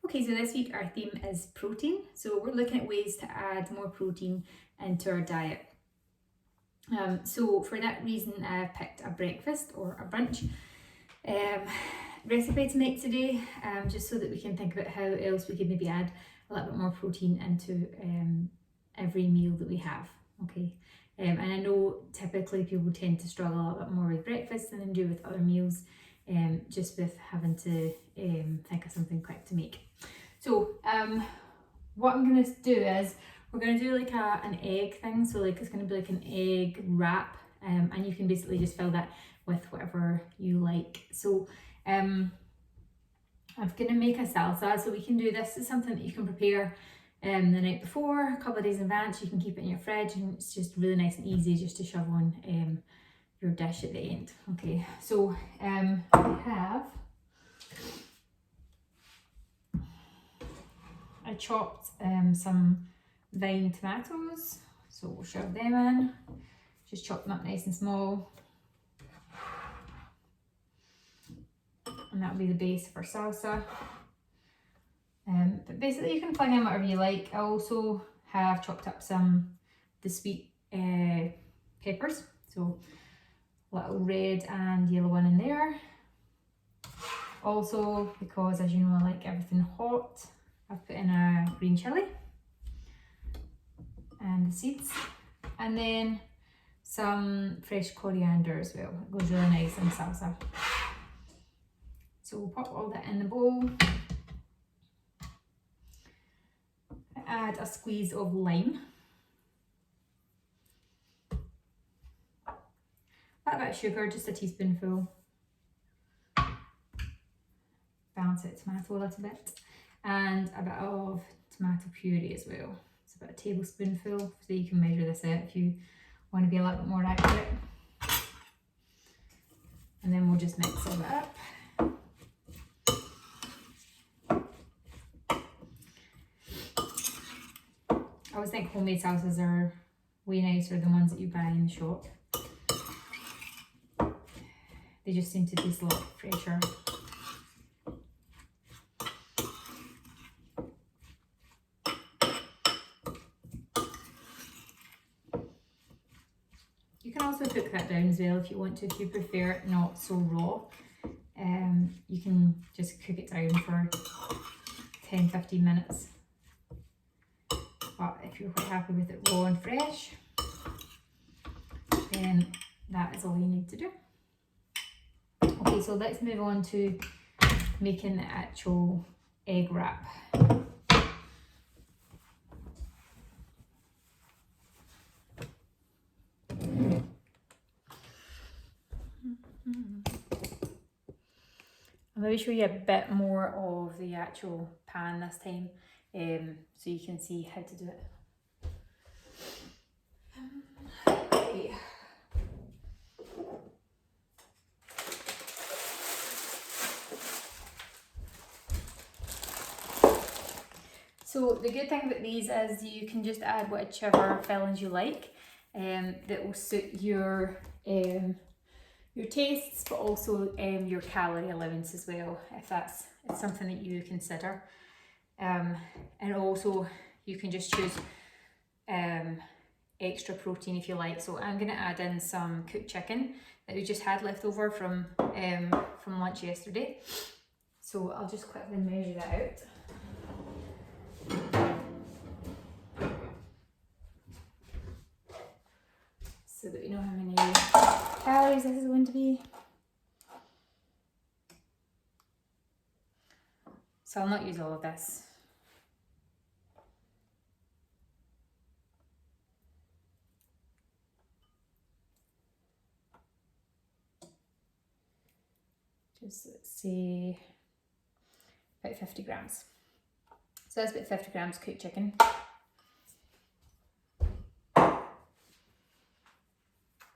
Okay, so this week our theme is protein. So we're looking at ways to add more protein into our diet. So for that reason, I've picked a breakfast or a brunch recipe to make today, just so that we can think about how else we could maybe add a little bit more protein into every meal that we have. Okay, and I know typically people tend to struggle a little bit more with breakfast than they do with other meals, just with having to think of something quick to make. So what I'm going to do is we're going to do like an egg thing. So like it's going to be like an egg wrap, and you can basically just fill that with whatever you like. So I'm going to make a salsa. So we can do this. It's something that you can prepare the night before, a couple of days in advance. You can keep it in your fridge, and it's just really nice and easy just to shove on your dish at the end. Okay, so I chopped some vine tomatoes, so we'll shove them in. Just chop them up nice and small. And that'll be the base for salsa. But basically you can plug in whatever you like. I also have chopped up the sweet peppers, so little red and yellow one in there. Also, because as you know I like everything hot, I've put in a green chilli and the seeds, and then some fresh coriander as well. It goes really nice in salsa. So we'll pop all that in the bowl. Add a squeeze of lime, a bit of sugar, just a teaspoonful. Balance out tomato a little bit, and a bit of tomato puree as well. It's about a tablespoonful, so you can measure this out if you want to be a little bit more accurate. And then we'll just mix all that up. I always think homemade salsas are way nicer than ones that you buy in the shop. They just seem to taste a lot fresher. You can also cook that down as well if you want to, if you prefer it not so raw. You can just cook it down for 10-15 minutes. But if you're quite happy with it raw and fresh, then that is all you need to do. Okay, so let's move on to making the actual egg wrap. I'm going to show you a bit more of the actual pan this time, so you can see how to do it. Okay. So the good thing about these is you can just add whichever fillings you like, that will suit your tastes, but also your calorie allowance as well, if that's something that you consider. And also you can just choose extra protein if you like. So I'm going to add in some cooked chicken that we just had left over from lunch yesterday. So I'll just quickly measure that out. So that we know how many calories this is going to be. So I'll not use all of this. Just let's say about 50 grams. So that's about 50 grams cooked chicken.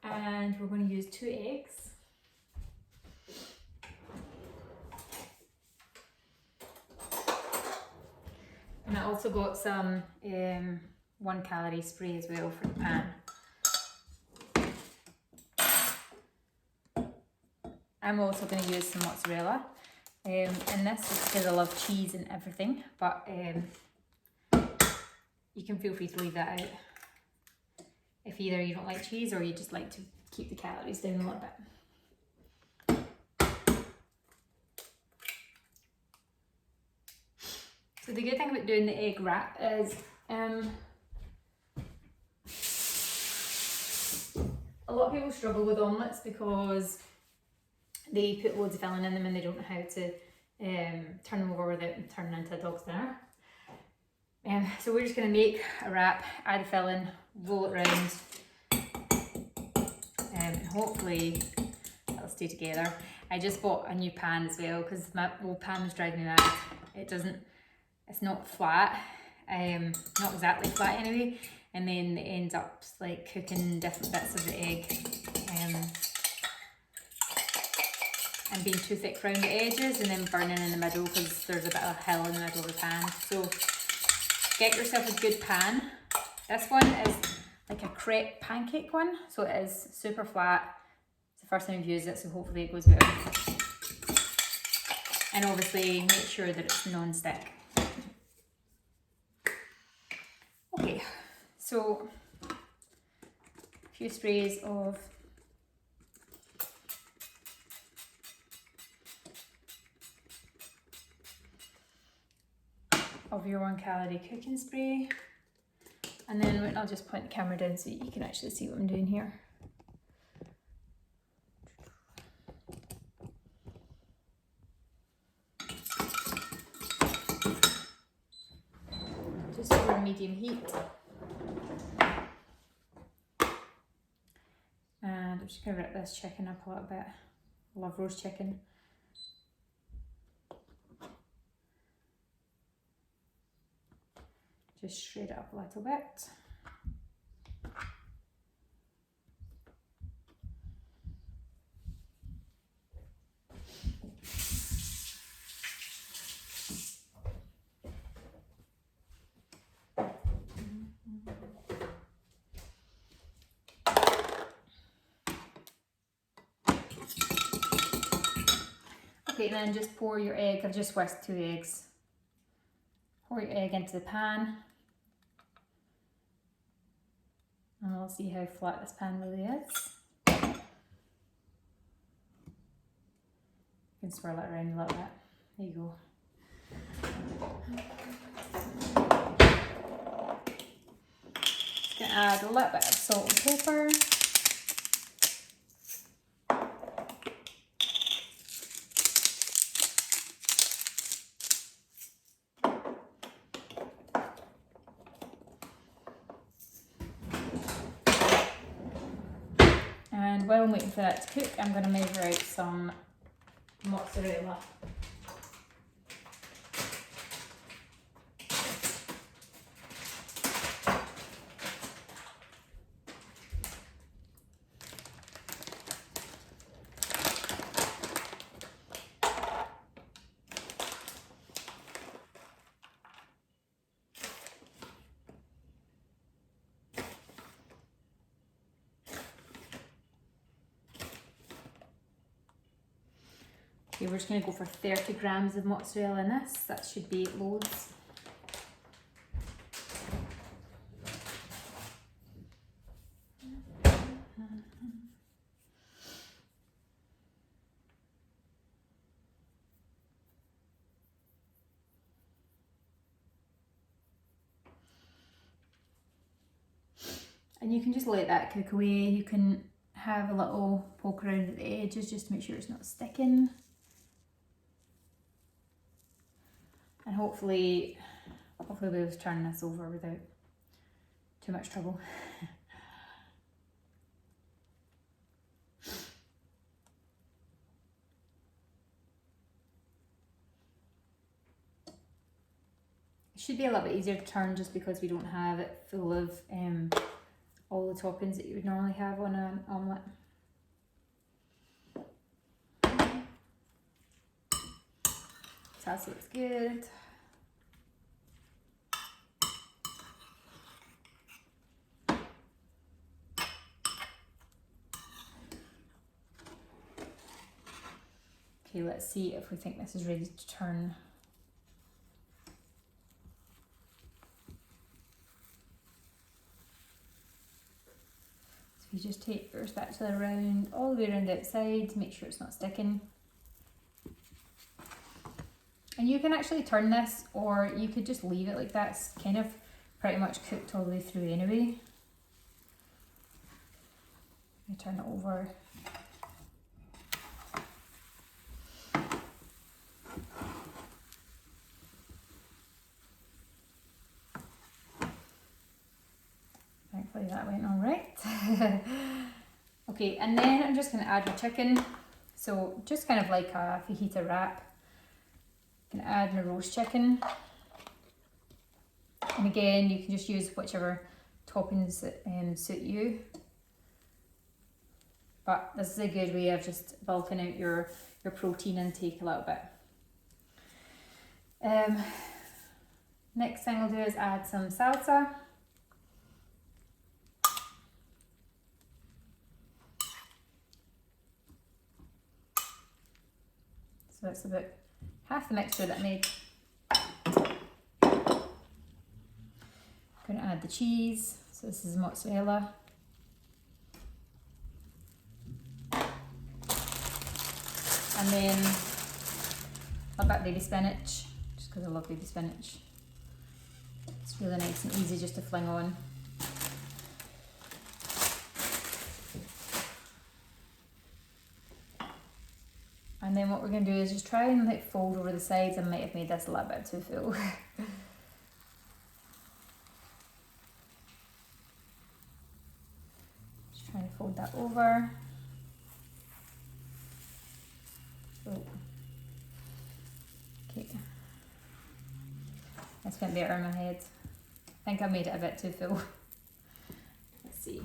And we're going to use 2 eggs. And I also got some 1 calorie spray as well for the pan. I'm also going to use some mozzarella. And this is because I love cheese and everything, but you can feel free to leave that out if either you don't like cheese or you just like to keep the calories down a little bit. So the good thing about doing the egg wrap is a lot of people struggle with omelettes because they put loads of filling in them and they don't know how to turn them over without turning into a dog's dinner. So we're just going to make a wrap, add the filling, roll it round, and hopefully it'll stay together. I just bought a new pan as well because my old pan was driving me mad. It's not flat, not exactly flat anyway, and then it ends up like cooking different bits of the egg and being too thick around the edges and then burning in the middle because there's a bit of a hill in the middle of the pan. So get yourself a good pan. This one is like a crepe pancake one, so it is super flat. It's the first time I've used it, so hopefully it goes well. And obviously make sure that it's non-stick. Okay, so a few sprays of your 1 calorie cooking spray, and then I'll just point the camera down so you can actually see what I'm doing here. Just over medium heat, and I'm just going to rip this chicken up a little bit. I love roast chicken. Just shred it up a little bit. Okay, and then just pour your egg. I've just whisked 2 eggs. Pour your egg into the pan. And we'll see how flat this pan really is. You can swirl it around a little bit. There you go. Just gonna add a little bit of salt and pepper. And while I'm waiting for that to cook, I'm going to measure out some mozzarella. Okay, we're just going to go for 30 grams of mozzarella in this. That should be loads. And you can just let that cook away. You can have a little poke around at the edges just to make sure it's not sticking. And hopefully we'll be able to turn this over without too much trouble. It should be a little bit easier to turn just because we don't have it full of all the toppings that you would normally have on an omelette. Salsa looks good. Okay, let's see if we think this is ready to turn. So you just take your spatula around, all the way around the outside to make sure it's not sticking. And you can actually turn this, or you could just leave it like that. It's kind of pretty much cooked all the way through anyway. You turn it over. Thankfully that went all right. Okay, and then I'm just going to add the chicken. So just kind of like a fajita wrap. I'm going to add my roast chicken. And again, you can just use whichever toppings that suit you. But this is a good way of just bulking out your protein intake a little bit. Next thing I'll do is add some salsa. So that's about half the mixture that I made. I'm going to add the cheese. So this is mozzarella. And then a bit of baby spinach, just because I love baby spinach. It's really nice and easy just to fling on. And then what we're going to do is just try and like fold over the sides. I might have made this a little bit too full. Just trying to fold that over. Oh. Okay. This went better in my head. I think I made it a bit too full. Let's see.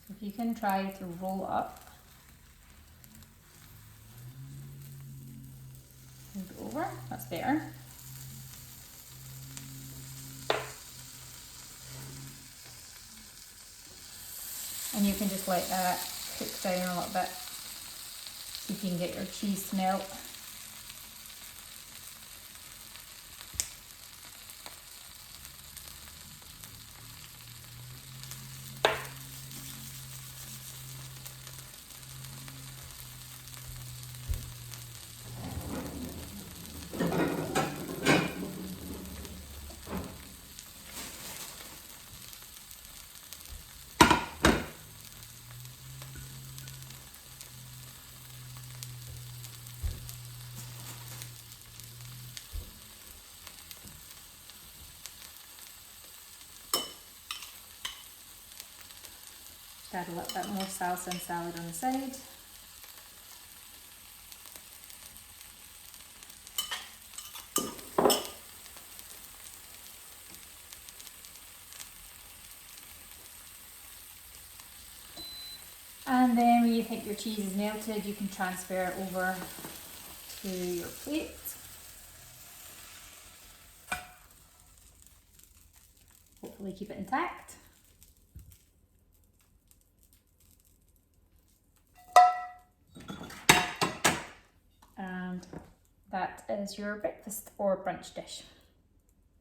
So if you can try to roll up, fold it over, that's better. And you can just let that cook down a little bit so you can get your cheese to melt. Add a little bit more salsa and salad on the side. And then when you think your cheese is melted, you can transfer it over to your plate. Hopefully keep it intact. And that is your breakfast or brunch dish.